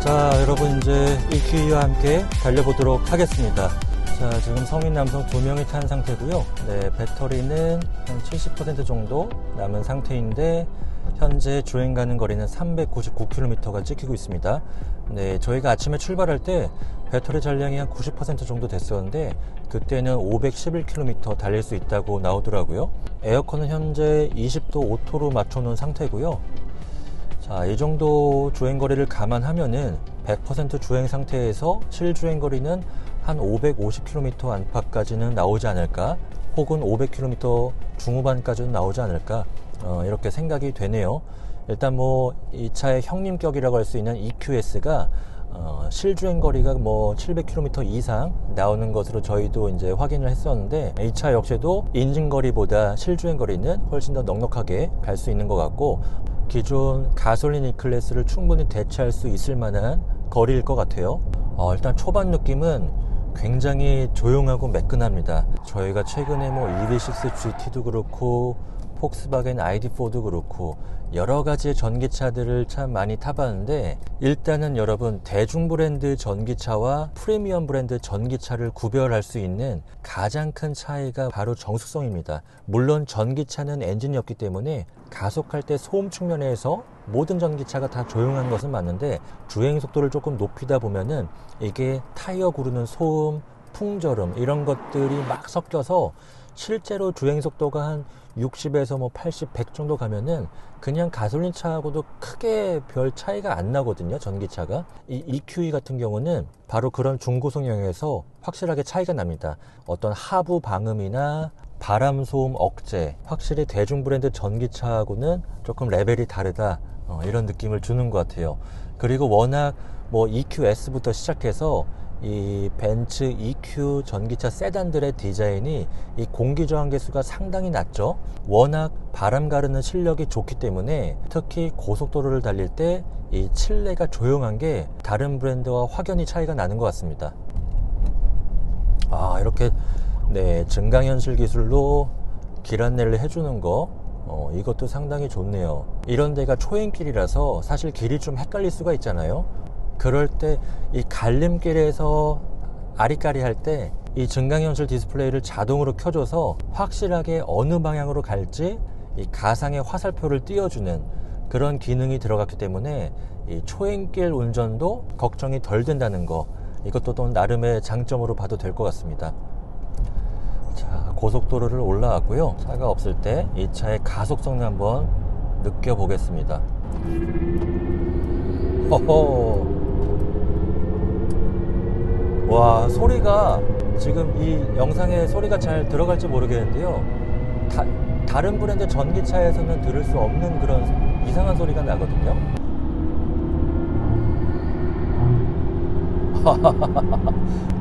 자, 여러분 이제 EQE와 함께 달려보도록 하겠습니다. 자, 지금 성인 남성 2명이 탄 상태고요. 네, 배터리는 한 70% 정도 남은 상태인데 현재 주행 가는 거리는 399km가 찍히고 있습니다. 네, 저희가 아침에 출발할 때 배터리 잔량이 한 90% 정도 됐었는데 그때는 511km 달릴 수 있다고 나오더라고요. 에어컨은 현재 20도 오토로 맞춰놓은 상태고요. 자, 이 정도 주행거리를 감안하면은 100% 주행 상태에서 실주행거리는 한 550km 안팎까지는 나오지 않을까, 혹은 500km 중후반까지는 나오지 않을까, 이렇게 생각이 되네요. 일단 뭐 이 차의 형님격이라고 할 수 있는 EQS가 실주행거리가 뭐 700km 이상 나오는 것으로 저희도 이제 확인을 했었는데, 이 차 역시도 인증거리보다 실주행거리는 훨씬 더 넉넉하게 갈 수 있는 것 같고, 기존 가솔린 E클래스를 충분히 대체할 수 있을 만한 거리일 것 같아요. 일단 초반 느낌은 굉장히 조용하고 매끈합니다. 저희가 최근에 뭐 EV6 GT도 그렇고 폭스바겐 ID4도 그렇고 여러 가지의 전기차들을 참 많이 타봤는데, 일단은 여러분, 대중 브랜드 전기차와 프리미엄 브랜드 전기차를 구별할 수 있는 가장 큰 차이가 바로 정숙성입니다. 물론 전기차는 엔진이 없기 때문에 가속할 때 소음 측면에서 모든 전기차가 다 조용한 것은 맞는데, 주행 속도를 조금 높이다 보면은 이게 타이어 구르는 소음, 풍절음 이런 것들이 막 섞여서 실제로 주행 속도가 한 60에서 뭐 80, 100 정도 가면은 그냥 가솔린 차하고도 크게 별 차이가 안 나거든요, 전기차가. 이 EQE 같은 경우는 바로 그런 중고속 영역에서 확실하게 차이가 납니다. 어떤 하부 방음이나 바람 소음 억제, 확실히 대중 브랜드 전기차하고는 조금 레벨이 다르다, 이런 느낌을 주는 것 같아요. 그리고 워낙 뭐 EQS부터 시작해서 이 벤츠 EQ 전기차 세단들의 디자인이 이 공기 저항 계수가 상당히 낮죠. 워낙 바람 가르는 실력이 좋기 때문에 특히 고속도로를 달릴 때 이 칠레가 조용한 게 다른 브랜드와 확연히 차이가 나는 것 같습니다. 이렇게 네, 증강현실 기술로 길 안내를 해주는 거, 이것도 상당히 좋네요. 이런 데가 초행길이라서 사실 길이 좀 헷갈릴 수가 있잖아요. 그럴 때 이 갈림길에서 아리까리 할 때 이 증강현실 디스플레이를 자동으로 켜줘서 확실하게 어느 방향으로 갈지 이 가상의 화살표를 띄워주는 그런 기능이 들어갔기 때문에 이 초행길 운전도 걱정이 덜 된다는 거, 이것도 또 나름의 장점으로 봐도 될 것 같습니다. 자, 고속도로를 올라왔고요. 차가 없을 때 이 차의 가속 성능 한번 느껴보겠습니다. 허허. 와, 소리가 지금 이 영상에 소리가 잘 들어갈지 모르겠는데요. 다른 브랜드 전기차에서는 들을 수 없는 그런 이상한 소리가 나거든요.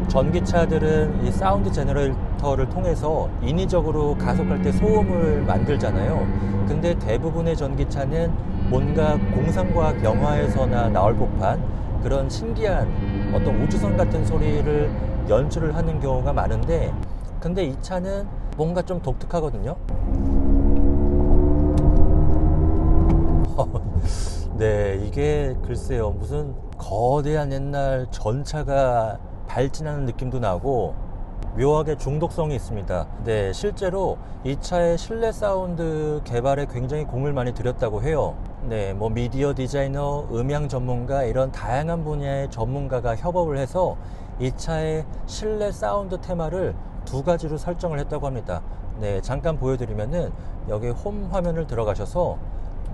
전기차들은 이 사운드 제너레이터를 통해서 인위적으로 가속할 때 소음을 만들잖아요. 근데 대부분의 전기차는 뭔가 공상과학 영화에서나 나올 법한 그런 신기한 어떤 우주선 같은 소리를 연출을 하는 경우가 많은데, 근데 이 차는 뭔가 좀 독특하거든요. 네, 이게 글쎄요, 무슨 거대한 옛날 전차가 발진하는 느낌도 나고 묘하게 중독성이 있습니다. 네, 실제로 이 차의 실내 사운드 개발에 굉장히 공을 많이 들였다고 해요. 네, 뭐 미디어 디자이너, 음향 전문가 이런 다양한 분야의 전문가가 협업을 해서 이 차의 실내 사운드 테마를 2가지로 설정을 했다고 합니다. 네, 잠깐 보여드리면은 여기 홈 화면을 들어가셔서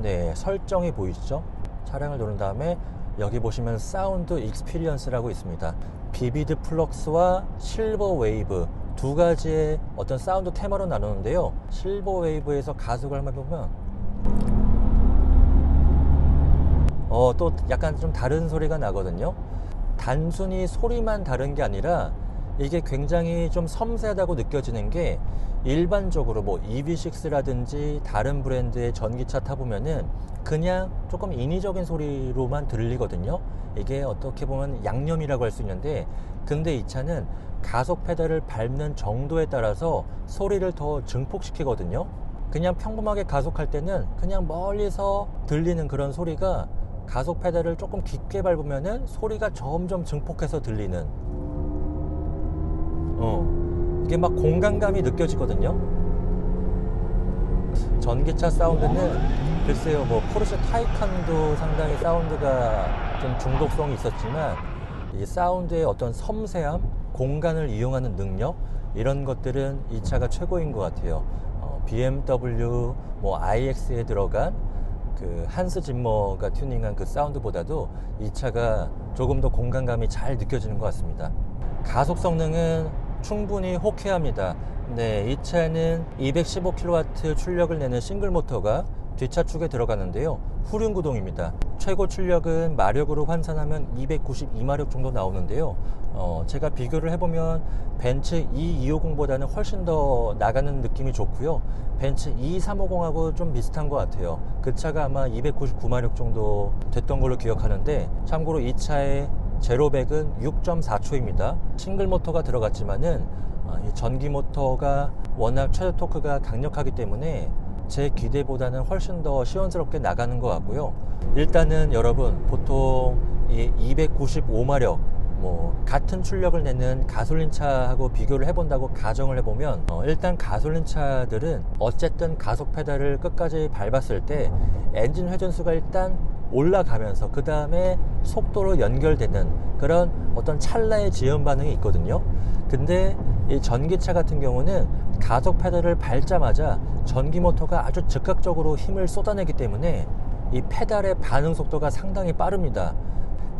네, 설정이 보이시죠? 차량을 누른 다음에 여기 보시면 사운드 익스피리언스라고 있습니다. 비비드 플럭스와 실버 웨이브 2가지의 어떤 사운드 테마로 나누는데요. 실버 웨이브에서 가속을 한번 보면 또 약간 좀 다른 소리가 나거든요. 단순히 소리만 다른 게 아니라 이게 굉장히 좀 섬세하다고 느껴지는 게, 일반적으로 뭐 EV6라든지 다른 브랜드의 전기차 타보면은 그냥 조금 인위적인 소리로만 들리거든요. 이게 어떻게 보면 양념이라고 할 수 있는데, 근데 이 차는 가속 페달을 밟는 정도에 따라서 소리를 더 증폭시키거든요. 그냥 평범하게 가속할 때는 그냥 멀리서 들리는 그런 소리가 가속 페달을 조금 깊게 밟으면은 소리가 점점 증폭해서 들리는, 이게 막 공간감이 느껴지거든요. 전기차 사운드는 글쎄요, 뭐 포르쉐 타이칸도 상당히 사운드가 좀 중독성이 있었지만, 이 사운드의 어떤 섬세함, 공간을 이용하는 능력, 이런 것들은 이 차가 최고인 것 같아요. BMW 뭐 iX에 들어간 그 한스 짐머가 튜닝한 그 사운드보다도 이 차가 조금 더 공간감이 잘 느껴지는 것 같습니다. 가속 성능은 충분히 호쾌합니다. 네, 이 차는 215kW 출력을 내는 싱글 모터가 뒷차 축에 들어가는데요. 후륜 구동입니다. 최고 출력은 마력으로 환산하면 292마력 정도 나오는데요. 제가 비교를 해보면 벤츠 E250보다는 훨씬 더 나가는 느낌이 좋고요. 벤츠 E350하고 좀 비슷한 것 같아요. 그 차가 아마 299마력 정도 됐던 걸로 기억하는데, 참고로 이 차의 제로백은 6.4초입니다. 싱글 모터가 들어갔지만은 이 전기 모터가 워낙 최저 토크가 강력하기 때문에 제 기대보다는 훨씬 더 시원스럽게 나가는 것 같고요. 일단은 여러분, 보통 이 295마력 뭐 같은 출력을 내는 가솔린 차하고 비교를 해본다고 가정을 해보면, 일단 가솔린 차들은 어쨌든 가속 페달을 끝까지 밟았을 때 엔진 회전수가 일단 올라가면서 그 다음에 속도로 연결되는 그런 어떤 찰나의 지연 반응이 있거든요. 근데 이 전기차 같은 경우는 가속 페달을 밟자마자 전기 모터가 아주 즉각적으로 힘을 쏟아내기 때문에 이 페달의 반응 속도가 상당히 빠릅니다.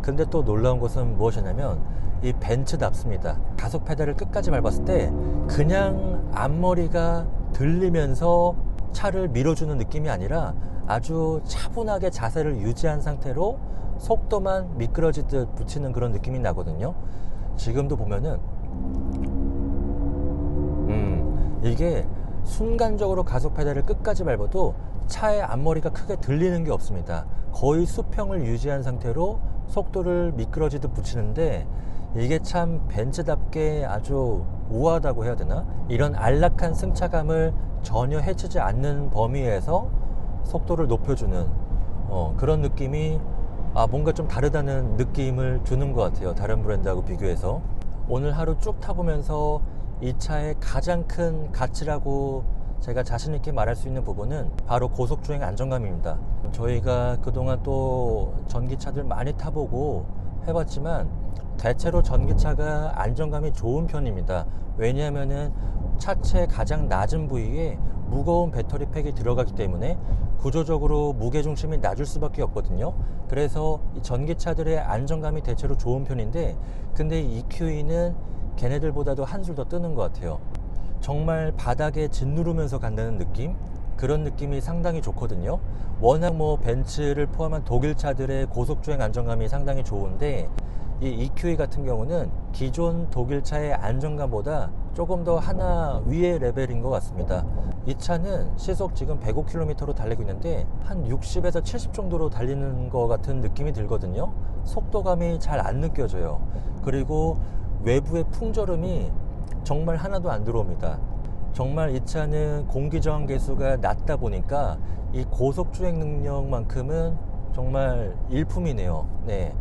근데 또 놀라운 것은 무엇이냐면 이 벤츠답습니다. 가속 페달을 끝까지 밟았을 때 그냥 앞머리가 들리면서 차를 밀어주는 느낌이 아니라 아주 차분하게 자세를 유지한 상태로 속도만 미끄러지듯 붙이는 그런 느낌이 나거든요. 지금도 보면은 이게 순간적으로 가속 페달을 끝까지 밟아도 차의 앞머리가 크게 들리는 게 없습니다. 거의 수평을 유지한 상태로 속도를 미끄러지듯 붙이는데, 이게 참 벤츠답게 아주 우아하다고 해야 되나? 이런 안락한 승차감을 전혀 해치지 않는 범위에서 속도를 높여주는 그런 느낌이 뭔가 좀 다르다는 느낌을 주는 것 같아요. 다른 브랜드하고 비교해서. 오늘 하루 쭉 타보면서 이 차의 가장 큰 가치라고 제가 자신있게 말할 수 있는 부분은 바로 고속주행 안정감입니다. 저희가 그동안 또 전기차들 많이 타보고 해봤지만 대체로 전기차가 안정감이 좋은 편입니다. 왜냐하면은 차체 가장 낮은 부위에 무거운 배터리 팩이 들어가기 때문에 구조적으로 무게중심이 낮을 수밖에 없거든요. 그래서 이 전기차들의 안정감이 대체로 좋은 편인데, 근데 이 EQE는 걔네들보다도 한술 더 뜨는 것 같아요. 정말 바닥에 짓누르면서 간다는 느낌? 그런 느낌이 상당히 좋거든요. 워낙 뭐 벤츠를 포함한 독일 차들의 고속주행 안정감이 상당히 좋은데, 이 EQE 같은 경우는 기존 독일차의 안정감보다 조금 더 하나 위의 레벨인 것 같습니다. 이 차는 시속 지금 105km로 달리고 있는데 한 60에서 70 정도로 달리는 것 같은 느낌이 들거든요. 속도감이 잘 안 느껴져요. 그리고 외부의 풍절음이 정말 하나도 안 들어옵니다. 정말 이 차는 공기저항 계수가 낮다 보니까 이 고속주행 능력만큼은 정말 일품이네요. 네.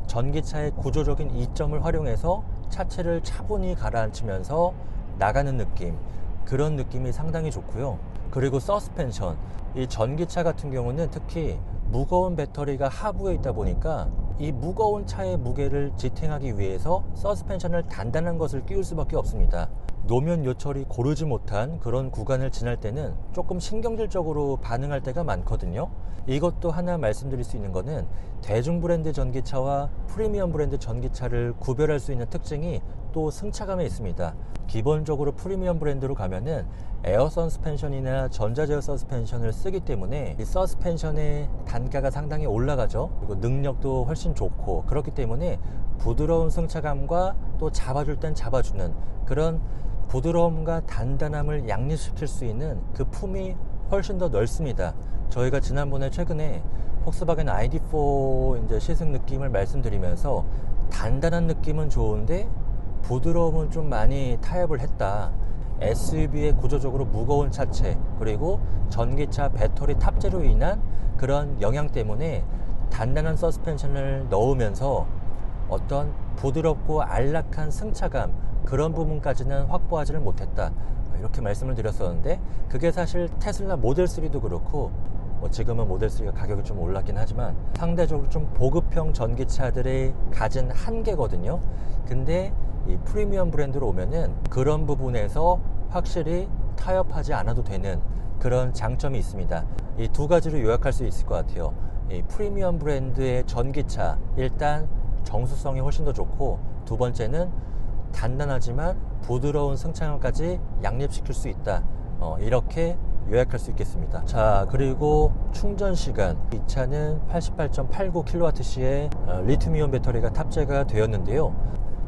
전기차의 구조적인 이점을 활용해서 차체를 차분히 가라앉히면서 나가는 느낌, 그런 느낌이 상당히 좋고요. 그리고 서스펜션, 이 전기차 같은 경우는 특히 무거운 배터리가 하부에 있다 보니까 이 무거운 차의 무게를 지탱하기 위해서 서스펜션을 단단한 것을 끼울 수밖에 없습니다. 노면 요철이 고르지 못한 그런 구간을 지날 때는 조금 신경질적으로 반응할 때가 많거든요. 이것도 하나 말씀드릴 수 있는 거는 대중 브랜드 전기차와 프리미엄 브랜드 전기차를 구별할 수 있는 특징이 또 승차감에 있습니다. 기본적으로 프리미엄 브랜드로 가면은 에어 서스펜션이나 전자제어 서스펜션을 쓰기 때문에 이 서스펜션의 단가가 상당히 올라가죠. 그리고 능력도 훨씬 좋고, 그렇기 때문에 부드러운 승차감과 또 잡아줄 땐 잡아주는 그런 부드러움과 단단함을 양립시킬 수 있는 그 품이 훨씬 더 넓습니다. 저희가 지난번에 최근에 폭스바겐 ID4 이제 시승 느낌을 말씀드리면서 단단한 느낌은 좋은데 부드러움은 좀 많이 타협을 했다. SUV의 구조적으로 무거운 차체, 그리고 전기차 배터리 탑재로 인한 그런 영향 때문에 단단한 서스펜션을 넣으면서 어떤 부드럽고 안락한 승차감, 그런 부분까지는 확보하지를 못했다, 이렇게 말씀을 드렸었는데, 그게 사실 테슬라 모델 3도 그렇고, 지금은 모델 3가 가격이 좀 올랐긴 하지만 상대적으로 좀 보급형 전기차들이 가진 한계거든요. 근데 이 프리미엄 브랜드로 오면은 그런 부분에서 확실히 타협하지 않아도 되는 그런 장점이 있습니다. 이 두 가지로 요약할 수 있을 것 같아요. 이 프리미엄 브랜드의 전기차, 일단 정수성이 훨씬 더 좋고, 두 번째는 단단하지만 부드러운 승차감까지 양립시킬 수 있다, 이렇게 요약할 수 있겠습니다. 자, 그리고 충전 시간, 이 차는 88.89kWh의 리튬이온 배터리가 탑재가 되었는데요.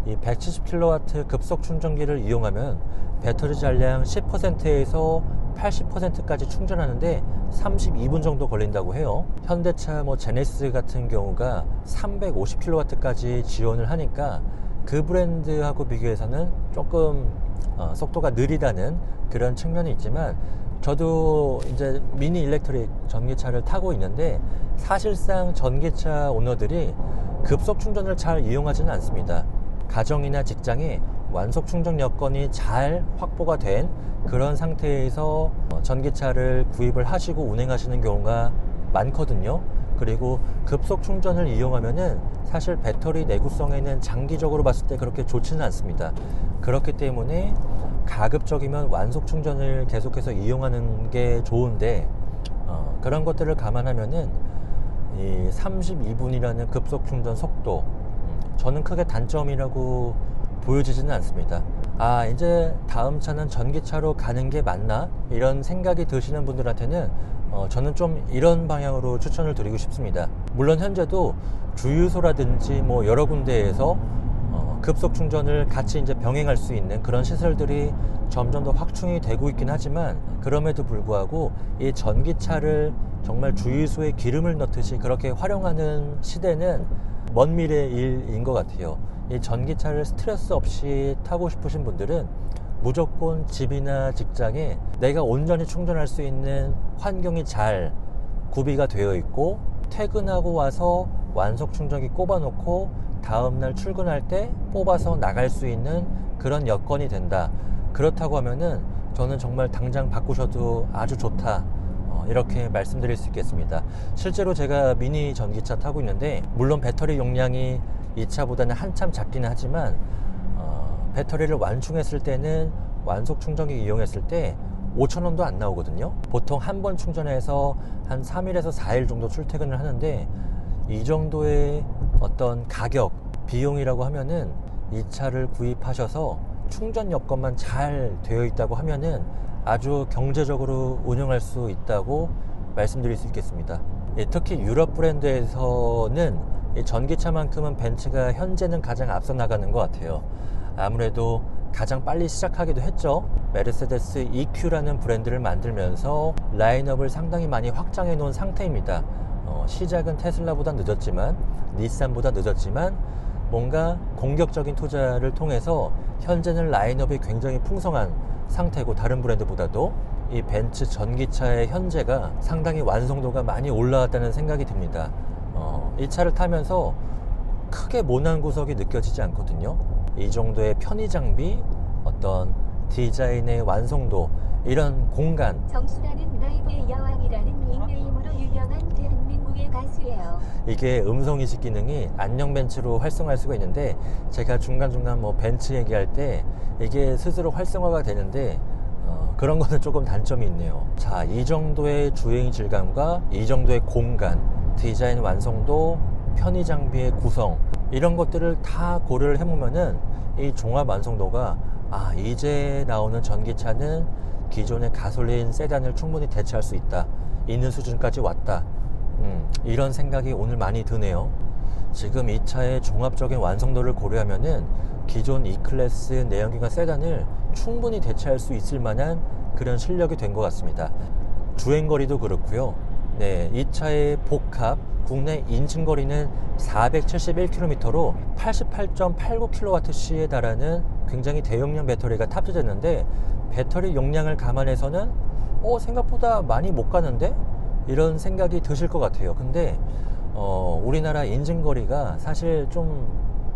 이 170kW 급속 충전기를 이용하면 배터리 잔량 10%에서 80%까지 충전하는데 32분 정도 걸린다고 해요. 현대차 제네시스 같은 경우가 350kW까지 지원을 하니까 그 브랜드하고 비교해서는 조금 속도가 느리다는 그런 측면이 있지만, 저도 이제 미니 일렉트릭 전기차를 타고 있는데 사실상 전기차 오너들이 급속 충전을 잘 이용하지는 않습니다. 가정이나 직장에 완속 충전 여건이 잘 확보가 된 그런 상태에서 전기차를 구입을 하시고 운행하시는 경우가 많거든요. 그리고 급속 충전을 이용하면은 사실 배터리 내구성에는 장기적으로 봤을 때 그렇게 좋지는 않습니다. 그렇기 때문에 가급적이면 완속 충전을 계속해서 이용하는 게 좋은데, 그런 것들을 감안하면은 이 32분이라는 급속 충전 속도, 저는 크게 단점이라고 보여지지는 않습니다. 아, 이제 다음 차는 전기차로 가는 게 맞나? 이런 생각이 드시는 분들한테는 저는 좀 이런 방향으로 추천을 드리고 싶습니다. 물론 현재도 주유소라든지 여러 군데에서 급속 충전을 같이 이제 병행할 수 있는 그런 시설들이 점점 더 확충이 되고 있긴 하지만, 그럼에도 불구하고 이 전기차를 정말 주유소에 기름을 넣듯이 그렇게 활용하는 시대는 먼 미래의 일인 것 같아요. 이 전기차를 스트레스 없이 타고 싶으신 분들은 무조건 집이나 직장에 내가 온전히 충전할 수 있는 환경이 잘 구비가 되어 있고, 퇴근하고 와서 완속 충전기 꼽아 놓고 다음날 출근할 때 뽑아서 나갈 수 있는 그런 여건이 된다. 그렇다고 하면은 저는 정말 당장 바꾸셔도 아주 좋다, 이렇게 말씀드릴 수 있겠습니다. 실제로 제가 미니 전기차 타고 있는데, 물론 배터리 용량이 이 차보다는 한참 작기는 하지만 배터리를 완충했을 때는 완속 충전기 이용했을 때 5,000원도 안 나오거든요. 보통 한 번 충전해서 한 3일에서 4일 정도 출퇴근을 하는데, 이 정도의 어떤 가격, 비용이라고 하면은 이 차를 구입하셔서 충전 여건만 잘 되어 있다고 하면은 아주 경제적으로 운영할 수 있다고 말씀드릴 수 있겠습니다. 특히 유럽 브랜드에서는 이 전기차만큼은 벤츠가 현재는 가장 앞서 나가는 것 같아요. 아무래도 가장 빨리 시작하기도 했죠. 메르세데스 EQ라는 브랜드를 만들면서 라인업을 상당히 많이 확장해 놓은 상태입니다. 시작은 테슬라보다 늦었지만, 닛산보다 늦었지만, 뭔가 공격적인 투자를 통해서 현재는 라인업이 굉장히 풍성한 상태고, 다른 브랜드보다도 이 벤츠 전기차의 현재가 상당히 완성도가 많이 올라왔다는 생각이 듭니다. 이 차를 타면서 크게 모난 구석이 느껴지지 않거든요. 이 정도의 편의 장비, 어떤 디자인의 완성도, 이런 공간. 정수라는 라이브의 여왕이라는 닉네임으로 유명한 대한민국의 가수예요. 이게 음성인식 기능이 안녕 벤츠로 활성화할 수가 있는데, 제가 중간중간 벤츠 얘기할 때 이게 스스로 활성화가 되는데 그런 거는 조금 단점이 있네요. 자, 이 정도의 주행 질감과 이 정도의 공간, 디자인 완성도, 편의 장비의 구성, 이런 것들을 다 고려를 해보면은 이 종합 완성도가, 이제 나오는 전기차는 기존의 가솔린 세단을 충분히 대체할 수 있는 수준까지 왔다, 이런 생각이 오늘 많이 드네요. 지금 이 차의 종합적인 완성도를 고려하면은 기존 E클래스 내연기관 세단을 충분히 대체할 수 있을 만한 그런 실력이 된 것 같습니다. 주행거리도 그렇고요. 네, 이 차의 복합 국내 인증거리는 471km로 88.89kWh에 달하는 굉장히 대용량 배터리가 탑재됐는데, 배터리 용량을 감안해서는 생각보다 많이 못 가는데? 이런 생각이 드실 것 같아요. 근데 우리나라 인증거리가 사실 좀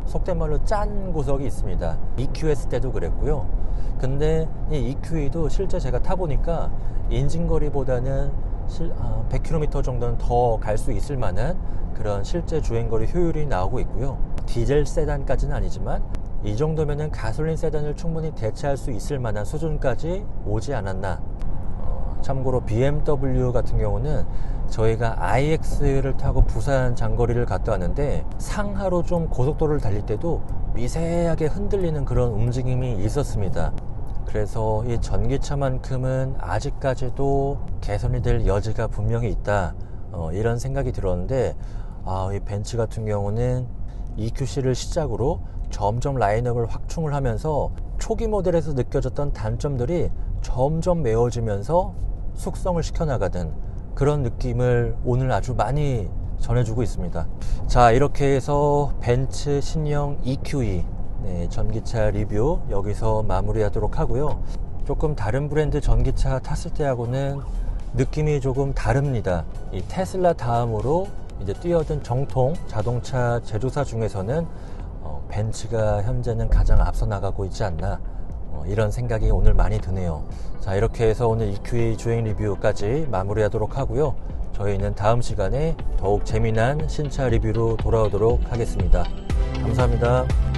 속된 말로 짠 구석이 있습니다. EQS 때도 그랬고요. 근데 이 EQE도 실제 제가 타보니까 인증거리보다는 100km 정도는 더 갈 수 있을 만한 그런 실제 주행거리 효율이 나오고 있고요. 디젤 세단까지는 아니지만 이 정도면은 가솔린 세단을 충분히 대체할 수 있을 만한 수준까지 오지 않았나. 참고로 BMW 같은 경우는 저희가 iX를 타고 부산 장거리를 갔다 왔는데 상하로 좀 고속도로를 달릴 때도 미세하게 흔들리는 그런 움직임이 있었습니다. 그래서 이 전기차만큼은 아직까지도 개선이 될 여지가 분명히 있다, 이런 생각이 들었는데, 이 벤츠 같은 경우는 EQC를 시작으로 점점 라인업을 확충을 하면서 초기 모델에서 느껴졌던 단점들이 점점 메워지면서 숙성을 시켜나가는 그런 느낌을 오늘 아주 많이 전해주고 있습니다. 자, 이렇게 해서 벤츠 신형 EQE 전기차 리뷰 여기서 마무리하도록 하고요. 조금 다른 브랜드 전기차 탔을 때하고는 느낌이 조금 다릅니다. 이 테슬라 다음으로 이제 뛰어든 정통 자동차 제조사 중에서는 벤츠가 현재는 가장 앞서 나가고 있지 않나, 이런 생각이 오늘 많이 드네요. 자, 이렇게 해서 오늘 EQE 주행 리뷰까지 마무리하도록 하고요. 저희는 다음 시간에 더욱 재미난 신차 리뷰로 돌아오도록 하겠습니다. 감사합니다.